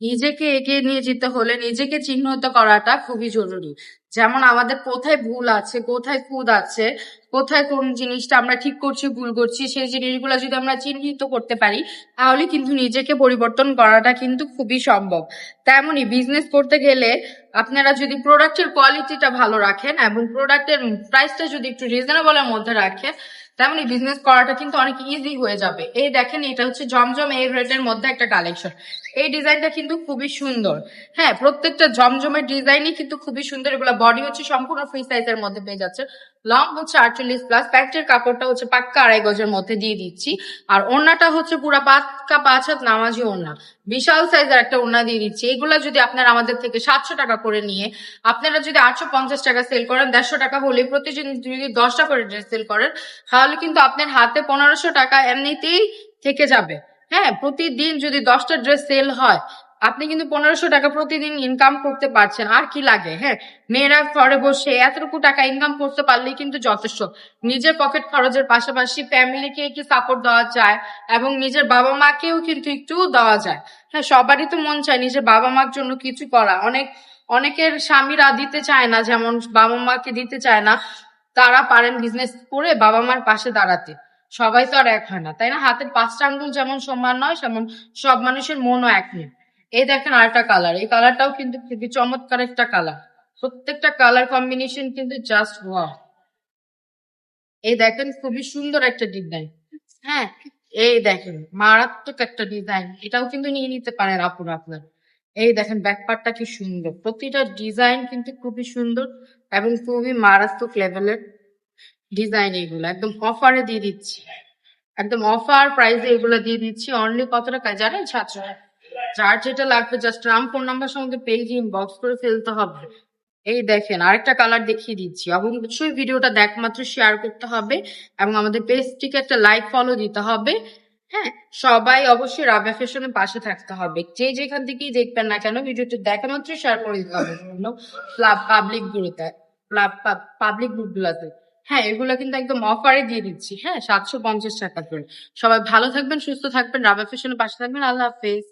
নিজেকে এগিয়ে নিয়ে যেতে হলে নিজেকে চিহ্নিত করাটা খুবই জরুরি। যেমন আমাদের কোথায় ভুল আছে, কোথায় খুঁত আছে, কোথায় কোন জিনিসটা আমরা ঠিক করছি ভুল করছি, সেই জিনিসগুলো যদি আমরা চিহ্নিত করতে পারি তাহলে কিন্তু নিজেকে পরিবর্তন করাটা কিন্তু খুবই সম্ভব। তেমনই বিজনেস করতে গেলে আপনারা যদি প্রোডাক্টের কোয়ালিটিটা ভালো রাখেন এবং প্রোডাক্টের প্রাইসটা যদি একটু রিজনেবলের মধ্যে রাখেন, তেমনি বিজনেস করাটা কিন্তু অনেক ইজি হয়ে যাবে। এই দেখেন, এটা হচ্ছে জমজম এই রেটের মধ্যে একটা কালেকশন। এই ডিজাইনটা কিন্তু খুবই সুন্দর। হ্যাঁ, প্রত্যেকটা জমজমের ডিজাইনই কিন্তু খুবই সুন্দর। এগুলো বডি হচ্ছে সম্পূর্ণ ফ্রি সাইজের মধ্যে পেয়ে যাচ্ছে, লং হচ্ছে 48+, প্যান্টের কাপড়টা হচ্ছে পাক্কা 2.5 গজের মধ্যে দিয়ে দিচ্ছি। আর ওড়নাটা হচ্ছে পুরা পাক্কা 5 হাত নামাজি ওড়না, বিশাল সাইজের একটা ওড়না দিয়ে দিচ্ছি। এগুলা যদি আপনারা আমাদের থেকে 700 টাকা করে নিয়ে আপনারা যদি 850 টাকা সেল করেন, 150 টাকা হলে প্রতিদিন যদি 10টা করে ড্রেস সেল করেন তাহলে কিন্তু আপনার হাতে 1500 টাকা এমনিতেই থেকে যাবে। হ্যাঁ, প্রতিদিন যদি 10টা ড্রেস সেল হয় আপনি কিন্তু 1500 টাকা প্রতিদিন ইনকাম করতে পারছেন। আর কি লাগে? হ্যাঁ, মেয়েরা ঘরে বসে এতটুকু টাকা ইনকাম করতে পারলেই কিন্তু যথেষ্ট। নিজের পকেট খরচের পাশাপাশি ফ্যামিলিকে একটু সাপোর্ট দেওয়া যায় এবং নিজের বাবা মাকেও কিন্তু একটু দেওয়া যায়। হ্যাঁ, সবারই তো মন চায় নিজের বাবা মার জন্য কিছু করা। অনেকের স্বামীরা দিতে চায় না, যেমন বাবা মাকে দিতে চায় না, তারা পারেন বিজনেস করে বাবা মার পাশে দাঁড়াতে। সবাই তো আর এক হয় না, তাই না? হাতের 5টা আঙ্গুল যেমন সমান নয়, তেমন সব মানুষের মনও এক নেই। এই দেখেন আরেকটা কালার, এই কালারটাও কিন্তু খুবই চমৎকার একটা কালার। প্রত্যেকটা কালার কম্বিনেশন কিন্তু জাস্ট ওয়াও। এই দেখেন খুবই সুন্দর একটা ডিজাইন। হ্যাঁ, এই দেখেন মারাত্মক একটা ডিজাইন, এটাও কিন্তু নিয়ে নিতে পারেন আপুরা আপনার। এই দেখেন ব্যাকপার্টটা কি সুন্দর, প্রতিটা ডিজাইন কিন্তু খুবই সুন্দর এবং খুবই মারাত্মক লেভেলের ডিজাইন। এগুলো একদম অফারে দিয়ে দিচ্ছি, একদম অফার প্রাইসে এগুলো দিয়ে দিচ্ছি। অনলি কত টাকা জানেন? 700 টাকা। যার যেটা লাগবে জাস্ট নাম ফোন নাম্বার সঙ্গে পেজে ইনবক্স করে ফেলতে হবে। এই দেখেন আরেকটা কালার দেখিয়ে দিচ্ছি। অবশ্যই ভিডিওটা দেখ মাত্র শেয়ার করতে হবে এবং আমাদের পেজটিকে একটা লাইক ফলো দিতে হবে। হ্যাঁ, সবাই অবশ্যই রাবিয়া ফ্যাশনের পাশে থাকতে হবে। যে যেখান থেকেই দেখবেন না কেন ভিডিওটি দেখা মাত্র শেয়ার করে দিতে হবে পাবলিক গুলোতে, পাবলিক গ্রুপ গুলাতে। হ্যাঁ, এগুলো কিন্তু একদম অফারে দিয়ে দিচ্ছি। হ্যাঁ, 750 টাকা করে। সবাই ভালো থাকবেন, সুস্থ থাকবেন, রাবিয়া ফ্যাশনের পাশে থাকবেন। আল্লাহ হাফেজ।